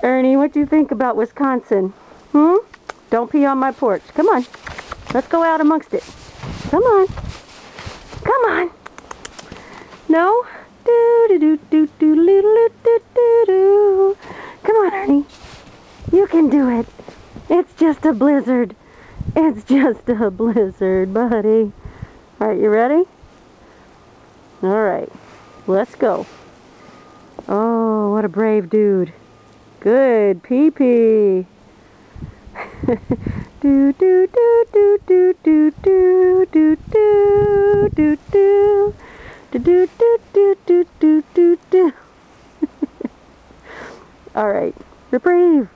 Ernie, what do you think about Wisconsin? Don't pee on my porch. Come on. Let's go out amongst it. Come on. Come on. No? Come on, Ernie. You can do it. It's just a blizzard. It's just a blizzard, buddy. Alright, you ready? Alright. Let's go. Oh, what a brave dude. Good pee-pee. Do do do do do do do do do do do do do do do do do do. All right, reprieve.